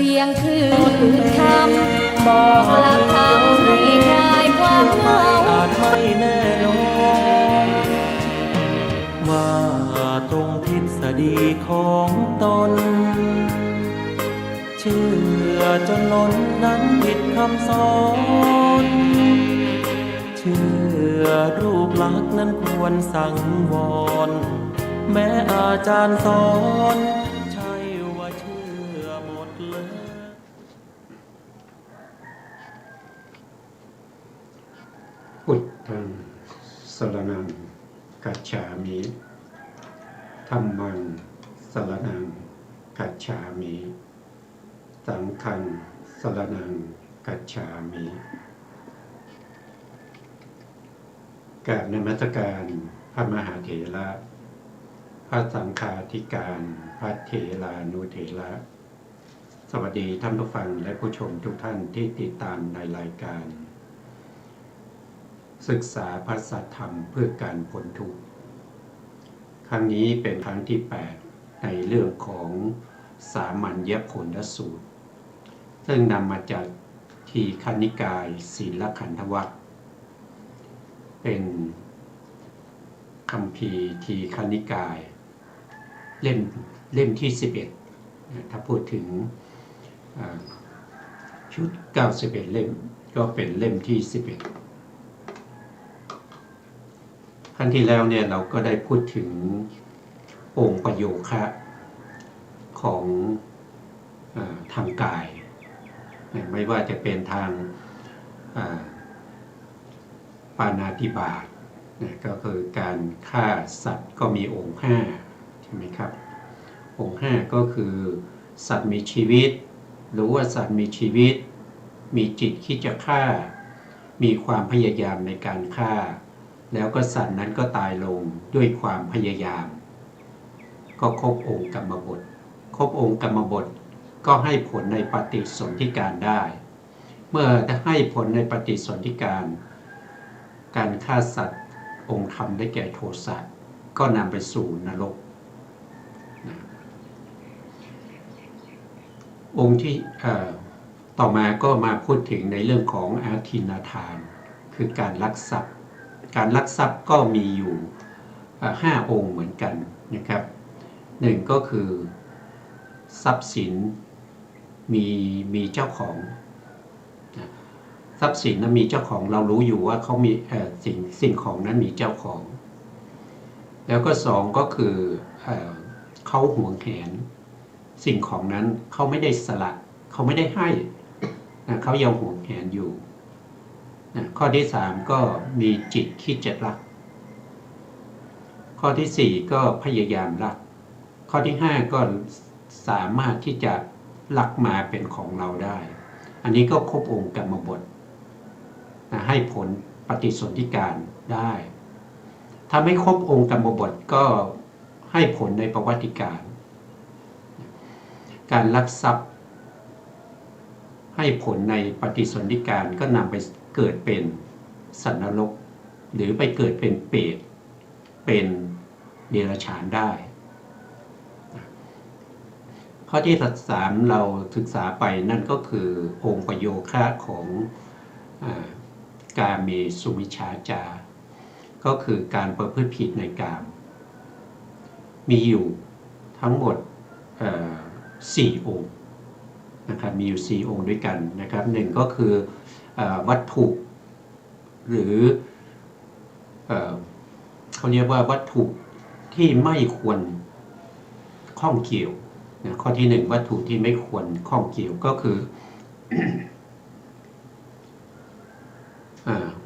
สียงคือคำบอกหลักธรรมให้คลายความเหงาอาจไม่แน่นอนว่าตรงทฤษฎีของตนเชื่อจนล้นนั้นผิดคำสอนเชื่อรูปลักษณ์นั้นควรสังวรแม้อาจารย์สอนใช่ว่าเชื่อหมดเลยพุทธังสรณังคัจฉามิธัมมังสรณังคัจฉามิสังฆังสรณังคัจฉามิกราบนมัสการพระมหาเถระพระสังฆาธิการพระเถรานุเถระสวัสดีท่านผู้ฟังและผู้ชมทุกท่านที่ติดตามในรายการศึกษาพระสัทธรรมเพื่อการพ้นทุกข์ครั้งนี้เป็นครั้งที่ 8 ในเรื่องของสามัญญผลสูตรซึ่งนำมาจากทีฆนิกายศีลขันธวรรคเป็นคัมภีร์ทีฆนิกายเล่มที่ 11ถ้าพูดถึงชุด91เล่มก็เป็นเล่มที่ 11ครั้งที่แล้วเนี่ยเราก็ได้พูดถึงองค์ประโยคะของทางกายไม่ว่าจะเป็นทางปาณาติบาตก็คือการฆ่าสัตว์ก็มีองค์5ใช่ไหมครับองค์5ก็คือสัตว์มีชีวิตหรือว่าสัตว์มีชีวิตมีจิตคิดจะฆ่ามีความพยายามในการฆ่าแล้วก็สัตว์นั้นก็ตายลงด้วยความพยายามก็ครบองค์กรรมบทครบองค์กรรมบทก็ให้ผลในปฏิสนธิการได้เมื่อให้ผลในปฏิสนธิการการฆ่าสัตว์องค์ธรรมได้แก่โทสะก็นำไปสู่นรกองค์ที่ต่อมาก็มาพูดถึงในเรื่องของอาทินนาทานคือการลักทรัพย์การลักทรัพย์ก็มีอยู่5องค์เหมือนกันนะครับหนึ่งก็คือทรัพย์สินมีเจ้าของทรัพย์สินนั้นมีเจ้าของเรารู้อยู่ว่าเขามีสิ่งของนั้นมีเจ้าของแล้วก็2ก็คือเขาหวงแหนสิ่งของนั้นเขาไม่ได้สละเขาไม่ได้ให้เขายังหวงแหนอยู่ข้อที่3ก็มีจิตคิดจะรักข้อที่4ก็พยายามรักข้อที่5ก็สามารถที่จะลักมาเป็นของเราได้อันนี้ก็ครบองค์กรรมบทให้ผลปฏิสนธิการได้ถ้าไม่ครบองค์กรรมบทก็ให้ผลในประวัติการการลักทรัพย์ให้ผลในปฏิสนธิการก็นำไปเกิดเป็นสัตว์นรกหรือไปเกิดเป็นเปรตเป็นเดรัจฉานได้ข้อที่3เราศึกษาไปนั่นก็คือองค์ประโยคะของกาเมสุมิจฉาจารก็คือการประพฤติผิดในกามมีอยู่ทั้งหมด4องค์นะครับมีอยู่4องค์ด้วยกันนะครับหนึ่งก็คือวัตถุหรือเขาเรียกว่าวัตถุที่ไม่ควรข้องเกี่ยวข้อที่1วัตถุที่ไม่ควรข้องเกี่ยวก็คือ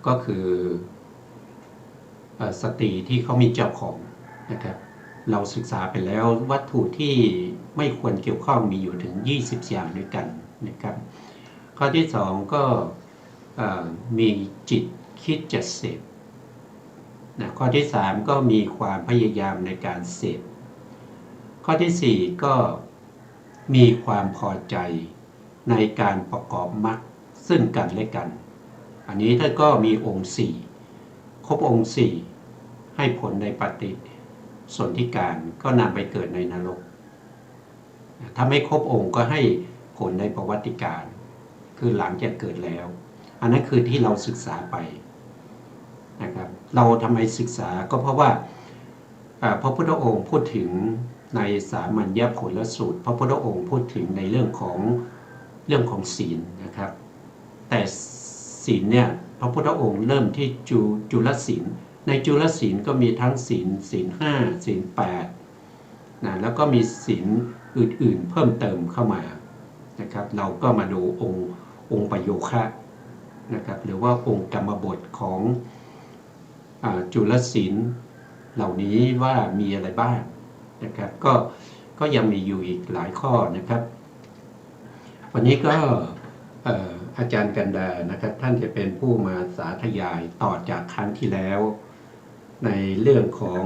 ก็คือสตรีที่เขามีเจ้าของนะครับเราศึกษาไปแล้ววัตถุที่ไม่ควรเกี่ยวข้องมีอยู่ถึง20อย่างด้วยกันนะครับข้อที่2ก็มีจิตคิดจะเสพข้อที่3ก็มีความพยายามในการเสพข้อที่4ก็มีความพอใจในการประกอบมรรคซึ่งกันและกันอันนี้ถ้าก็มีองค์4ครบองค์4ให้ผลในปฏิสนธิการก็นำไปเกิดในนรกถ้าไม่ครบองค์ก็ให้ ผลในประวัติการคือหลังจากเกิดแล้ว อันนั้นคือที่เราศึกษาไปนะครับเราทำไมศึกษาก็เพราะว่าพระพุทธองค์พูดถึงในสามัญญผลสูตรพระพุทธองค์พูดถึงในเรื่องของศีลนะครับแต่ศีลเนี่ยพระพุทธองค์เริ่มที่จุลศีลในจุลศีลก็มีทั้งศีลห้าศีลแปดนะแล้วก็มีศีลอื่นๆเพิ่มเติมเข้ามานะครับเราก็มาดูองค์ประโยคะนะครับหรือว่าองค์กรรมบทของจุลศีลเหล่านี้ว่ามีอะไรบ้างนะครับก็ยังมีอยู่อีกหลายข้อนะครับวันนี้ก็อาจารย์กันดานะครับท่านจะเป็นผู้มาสาธยายต่อจากครั้งที่แล้วในเรื่องของ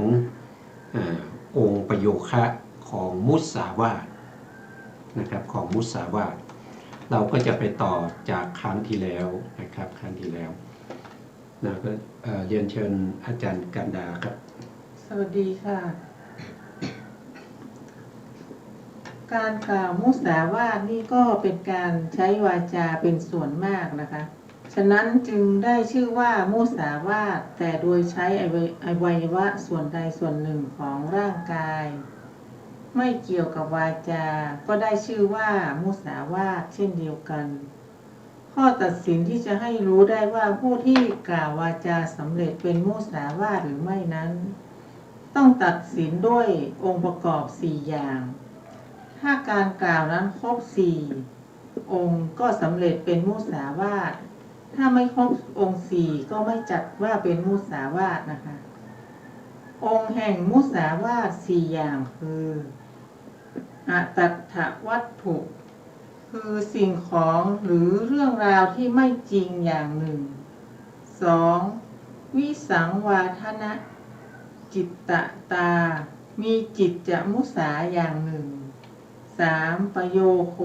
องค์ประโยคะของมุสาวาทนะครับของมุสาวาทเราก็จะไปต่อจากครั้งที่แล้วนะครับครั้งที่แล้วนะก็เรียนเชิญอาจารย์กันดาครับสวัสดีค่ะการกล่าวมุสาวาทนี่ก็เป็นการใช้วาจาเป็นส่วนมากนะคะฉะนั้นจึงได้ชื่อว่ามุสาวาทแต่โดยใช้อวัยวะส่วนใดส่วนหนึ่งของร่างกายไม่เกี่ยวกับวาจาก็ได้ชื่อว่ามุสาวาทเช่นเดียวกันข้อตัดสินที่จะให้รู้ได้ว่าผู้ที่กล่าววาจาสำเร็จเป็นมุสาวาทหรือไม่นั้นต้องตัดสินด้วยองค์ประกอบ4อย่างถ้าการกล่าวนั้นครบ4องค์ก็สำเร็จเป็นมุสาวาทถ้าไม่ครบองค์4ก็ไม่จัดว่าเป็นมุสาวาทนะคะองค์แห่งมุสาวาท4อย่างคืออตัตถวัตถุคือสิ่งของหรือเรื่องราวที่ไม่จริงอย่างหนึ่ง 2. วิสังวาทนะจิตตตามีจิตจะมุสาอย่างหนึ่ง 3. ประโยโค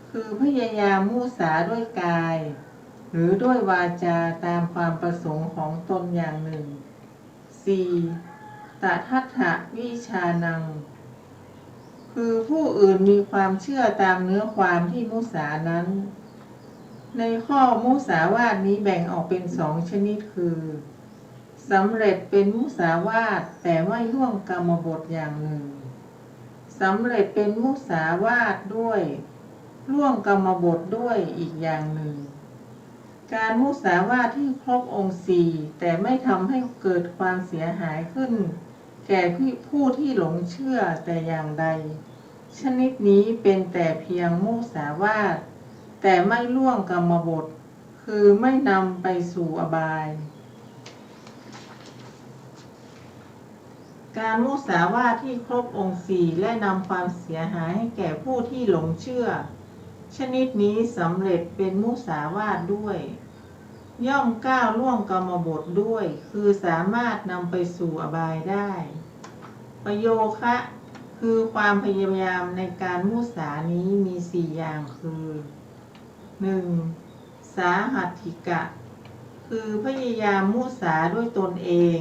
คือพยายามมุสาด้วยกายหรือด้วยวาจาตามความประสงค์ของตนอย่างหนึ่ง 4. ตทัฏฐวิชานังคือผู้อื่นมีความเชื่อตามเนื้อความที่มุสานั้นในข้อมุสาวาทนี้แบ่งออกเป็น2ชนิดคือสำเร็จเป็นมุสาวาทแต่ไม่ล่วงกรรมบทอย่างหนึ่งสำเร็จเป็นมุสาวาทด้วยล่วงกรรมบทด้วยอีกอย่างหนึ่งการมุสาวาทที่ครบองค์4แต่ไม่ทำให้เกิดความเสียหายขึ้นแก่ผู้ที่หลงเชื่อแต่อย่างใดชนิดนี้เป็นแต่เพียงมุสาวาทแต่ไม่ล่วงกรรมบทคือไม่นำไปสู่อบายการมุสาวาทที่ครบองค์4และนำความเสียหายให้แก่ผู้ที่หลงเชื่อชนิดนี้สำเร็จเป็นมุสาวาทด้วยย่อมก้าวล่วงกรรมบทด้วยคือสามารถนำไปสู่อบายได้ประโยคะคือความพยายามในการมุสานี้มี4อย่างคือ 1. สาหัตถิกะคือพยายามมุสาด้วยตนเอง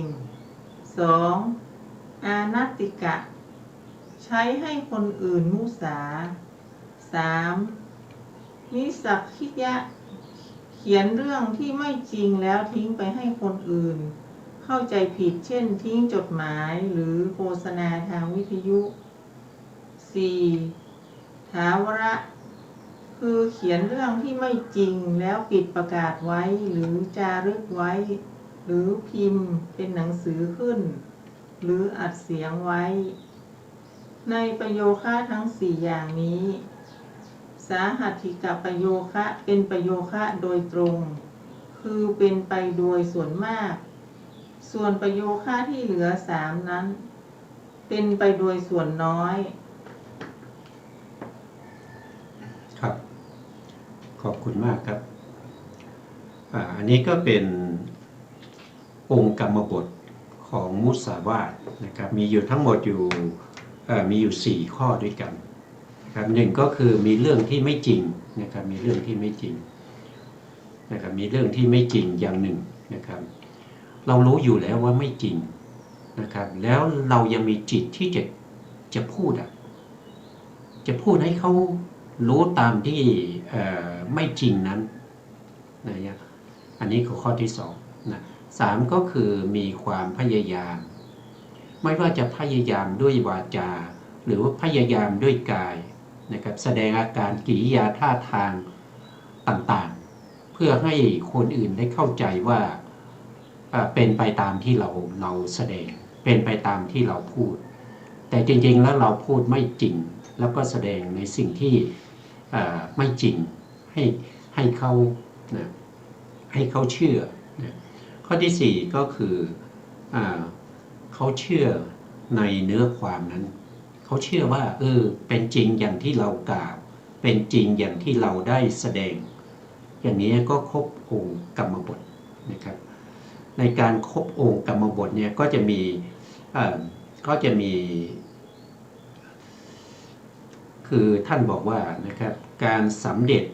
2. อานัตติกะใช้ให้คนอื่นมุสา 3. นิสักขิยะเขียนเรื่องที่ไม่จริงแล้วทิ้งไปให้คนอื่นเข้าใจผิดเช่นทิ้งจดหมายหรือโฆษณาทางวิทยุ 4. ถาวระคือเขียนเรื่องที่ไม่จริงแล้วปิดประกาศไว้หรือจารึกไว้หรือพิมพ์เป็นหนังสือขึ้นหรืออัดเสียงไว้ในประโยคะทั้ง4อย่างนี้สาหัตถิกประโยคะเป็นประโยคะโดยตรงคือเป็นไปโดยส่วนมากส่วนประโยคะที่เหลือ3นั้นเป็นไปโดยส่วนน้อยครับขอบคุณมากครับอันนี้ก็เป็นองค์กรรมบทของมุสาวาทนะครับมีอยู่ทั้งหมดอยู่4ข้อด้วยกันนะครับหนึ่งก็คือมีเรื่องที่ไม่จริงนะครับมีเรื่องที่ไม่จริงนะครับมีเรื่องที่ไม่จริงอย่างหนึ่งนะครับเรารู้อยู่แล้วว่าไม่จริงนะครับแล้วเรายังมีจิตที่จะพูดจะพูดให้เขา รู้ตามที่ไม่จริงนั้นนะอันนี้คือข้อที่2นะ3ก็คือมีความพยายาม ไม่ว่าจะพยายามด้วยวาจาหรือว่าพยายามด้วยกายนะครับแสดงอาการกิริยาท่าทางต่างๆเพื่อให้คนอื่นได้เข้าใจว่าเป็นไปตามที่เราแสดงเป็นไปตามที่เราพูดแต่จริงๆแล้วเราพูดไม่จริงแล้วก็แสดงในสิ่งที่ไม่จริงให้เขานะให้เขาเชื่อนะข้อที่4ก็คือเขาเชื่อในเนื้อความนั้นเขาเชื่อว่าเป็นจริงอย่างที่เรากล่าวเป็นจริงอย่างที่เราได้แสดงอย่างนี้ก็ครบองค์กรรมบทนะครับในการครบองค์กรรมบทเนี่ยก็จะมีคือท่านบอกว่านะครับการสำเร็จ